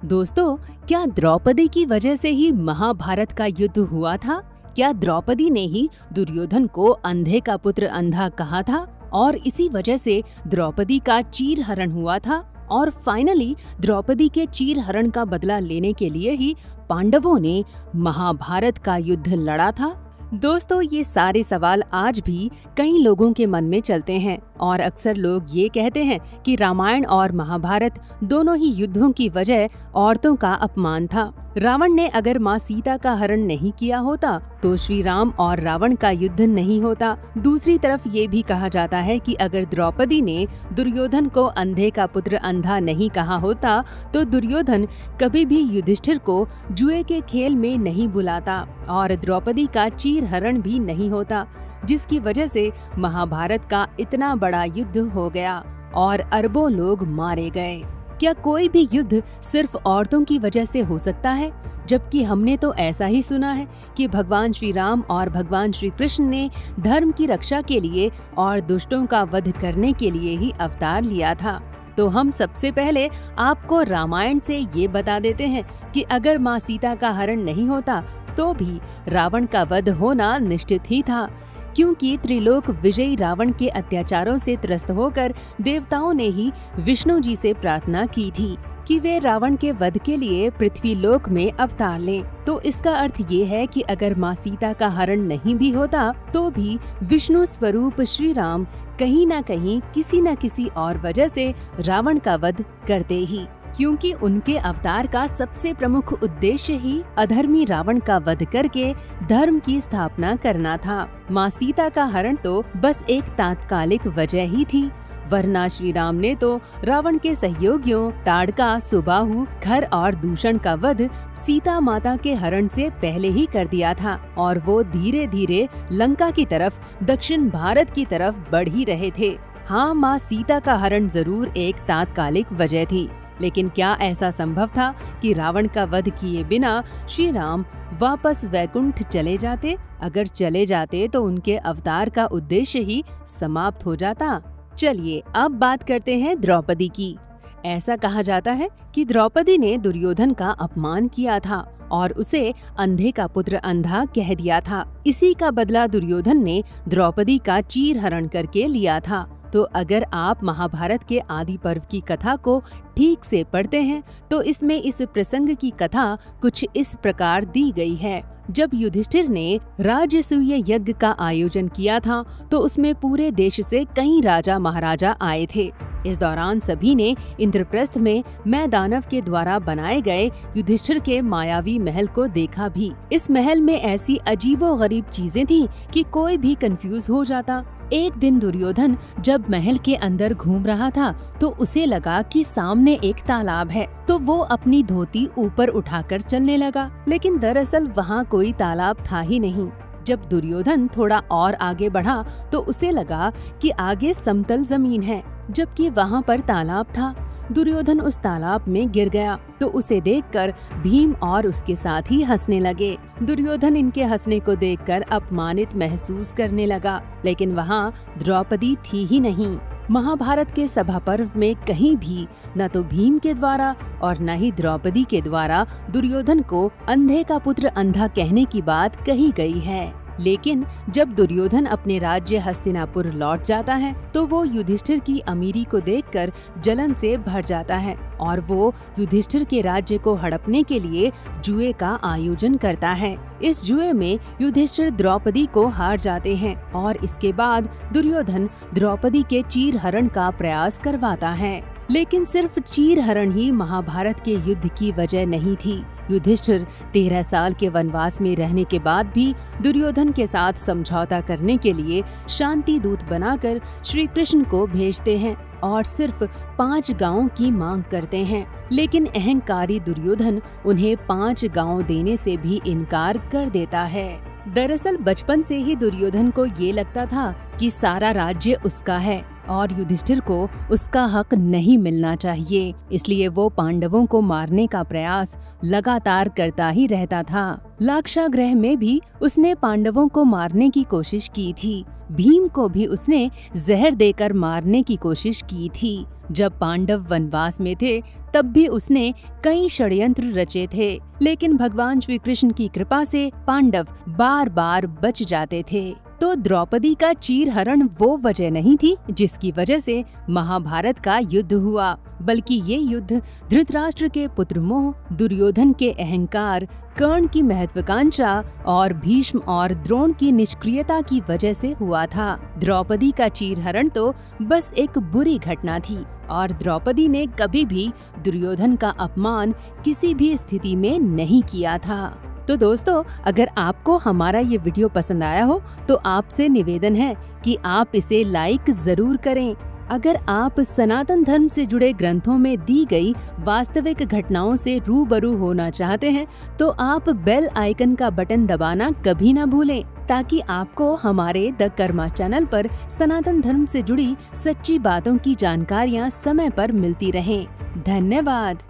दोस्तों, क्या द्रौपदी की वजह से ही महाभारत का युद्ध हुआ था? क्या द्रौपदी ने ही दुर्योधन को अंधे का पुत्र अंधा कहा था और इसी वजह से द्रौपदी का चीरहरण हुआ था? और फाइनली द्रौपदी के चीरहरण का बदला लेने के लिए ही पांडवों ने महाभारत का युद्ध लड़ा था? दोस्तों, ये सारे सवाल आज भी कई लोगों के मन में चलते हैं और अक्सर लोग ये कहते हैं कि रामायण और महाभारत दोनों ही युद्धों की वजह औरतों का अपमान था। रावण ने अगर माँ सीता का हरण नहीं किया होता तो श्री राम और रावण का युद्ध नहीं होता। दूसरी तरफ ये भी कहा जाता है कि अगर द्रौपदी ने दुर्योधन को अंधे का पुत्र अंधा नहीं कहा होता तो दुर्योधन कभी भी युधिष्ठिर को जुए के खेल में नहीं बुलाता और द्रौपदी का चीरहरण भी नहीं होता, जिसकी वजह से महाभारत का इतना बड़ा युद्ध हो गया और अरबों लोग मारे गए। क्या कोई भी युद्ध सिर्फ औरतों की वजह से हो सकता है? जबकि हमने तो ऐसा ही सुना है कि भगवान श्री राम और भगवान श्री कृष्ण ने धर्म की रक्षा के लिए और दुष्टों का वध करने के लिए ही अवतार लिया था। तो हम सबसे पहले आपको रामायण से ये बता देते हैं कि अगर माँ सीता का हरण नहीं होता तो भी रावण का वध होना निश्चित ही था, क्योंकि त्रिलोक विजयी रावण के अत्याचारों से त्रस्त होकर देवताओं ने ही विष्णु जी से प्रार्थना की थी कि वे रावण के वध के लिए पृथ्वी लोक में अवतार लें। तो इसका अर्थ ये है कि अगर माँ सीता का हरण नहीं भी होता तो भी विष्णु स्वरूप श्री राम कहीं न कहीं किसी न किसी और वजह से रावण का वध करते ही, क्योंकि उनके अवतार का सबसे प्रमुख उद्देश्य ही अधर्मी रावण का वध करके धर्म की स्थापना करना था। माँ सीता का हरण तो बस एक तात्कालिक वजह ही थी, वरना श्री राम ने तो रावण के सहयोगियों ताड़का, सुबाहु, खर और दूषण का वध सीता माता के हरण से पहले ही कर दिया था और वो धीरे धीरे लंका की तरफ, दक्षिण भारत की तरफ बढ़ ही रहे थे। हाँ, माँ सीता का हरण जरूर एक तात्कालिक वजह थी, लेकिन क्या ऐसा संभव था कि रावण का वध किए बिना श्री राम वापस वैकुंठ चले जाते? अगर चले जाते तो उनके अवतार का उद्देश्य ही समाप्त हो जाता। चलिए अब बात करते हैं द्रौपदी की। ऐसा कहा जाता है कि द्रौपदी ने दुर्योधन का अपमान किया था और उसे अंधे का पुत्र अंधा कह दिया था। इसी का बदला दुर्योधन ने द्रौपदी का चीरहरण करके लिया था। तो अगर आप महाभारत के आदि पर्व की कथा को ठीक से पढ़ते हैं तो इसमें इस प्रसंग की कथा कुछ इस प्रकार दी गई है। जब युधिष्ठिर ने राजसूय यज्ञ का आयोजन किया था तो उसमें पूरे देश से कई राजा महाराजा आए थे। इस दौरान सभी ने इंद्रप्रस्थ में मैदानव के द्वारा बनाए गए युधिष्ठिर के मायावी महल को देखा भी। इस महल में ऐसी अजीबोगरीब चीजें थी कि कोई भी कंफ्यूज हो जाता। एक दिन दुर्योधन जब महल के अंदर घूम रहा था तो उसे लगा कि सामने एक तालाब है, तो वो अपनी धोती ऊपर उठाकर चलने लगा, लेकिन दरअसल वहाँ कोई तालाब था ही नहीं। जब दुर्योधन थोड़ा और आगे बढ़ा तो उसे लगा कि आगे समतल जमीन है, जबकि वहाँ पर तालाब था। दुर्योधन उस तालाब में गिर गया तो उसे देखकर भीम और उसके साथ ही हंसने लगे। दुर्योधन इनके हंसने को देखकर अपमानित महसूस करने लगा, लेकिन वहाँ द्रौपदी थी ही नहीं। महाभारत के सभा पर्व में कहीं भी न तो भीम के द्वारा और न ही द्रौपदी के द्वारा दुर्योधन को अंधे का पुत्र अंधा कहने की बात कही गई है। लेकिन जब दुर्योधन अपने राज्य हस्तिनापुर लौट जाता है तो वो युधिष्ठिर की अमीरी को देखकर जलन से भर जाता है और वो युधिष्ठिर के राज्य को हड़पने के लिए जुए का आयोजन करता है। इस जुए में युधिष्ठिर द्रौपदी को हार जाते हैं और इसके बाद दुर्योधन द्रौपदी के चीरहरण का प्रयास करवाता है। लेकिन सिर्फ चीरहरण ही महाभारत के युद्ध की वजह नहीं थी। युधिष्ठिर 13 साल के वनवास में रहने के बाद भी दुर्योधन के साथ समझौता करने के लिए शांति दूत बनाकर श्री कृष्ण को भेजते हैं और सिर्फ 5 गांवों की मांग करते हैं। लेकिन अहंकारी दुर्योधन उन्हें 5 गांव देने से भी इनकार कर देता है। दरअसल बचपन से ही दुर्योधन को ये लगता था कि सारा राज्य उसका है और युधिष्ठिर को उसका हक नहीं मिलना चाहिए, इसलिए वो पांडवों को मारने का प्रयास लगातार करता ही रहता था। लाक्षागृह में भी उसने पांडवों को मारने की कोशिश की थी। भीम को भी उसने जहर देकर मारने की कोशिश की थी। जब पांडव वनवास में थे तब भी उसने कई षड्यंत्र रचे थे, लेकिन भगवान श्री कृष्ण की कृपा से पांडव बार बार बच जाते थे। तो द्रौपदी का चीरहरण वो वजह नहीं थी जिसकी वजह से महाभारत का युद्ध हुआ, बल्कि ये युद्ध धृतराष्ट्र के पुत्र मोह, दुर्योधन के अहंकार, कर्ण की महत्वाकांक्षा और भीष्म और द्रोण की निष्क्रियता की वजह से हुआ था। द्रौपदी का चीरहरण तो बस एक बुरी घटना थी और द्रौपदी ने कभी भी दुर्योधन का अपमान किसी भी स्थिति में नहीं किया था। तो दोस्तों, अगर आपको हमारा ये वीडियो पसंद आया हो तो आपसे निवेदन है कि आप इसे लाइक जरूर करें। अगर आप सनातन धर्म से जुड़े ग्रंथों में दी गई वास्तविक घटनाओं से रूबरू होना चाहते हैं तो आप बेल आइकन का बटन दबाना कभी ना भूलें, ताकि आपको हमारे द कर्मा चैनल पर सनातन धर्म से जुड़ी सच्ची बातों की जानकारियाँ समय पर मिलती रहें। धन्यवाद।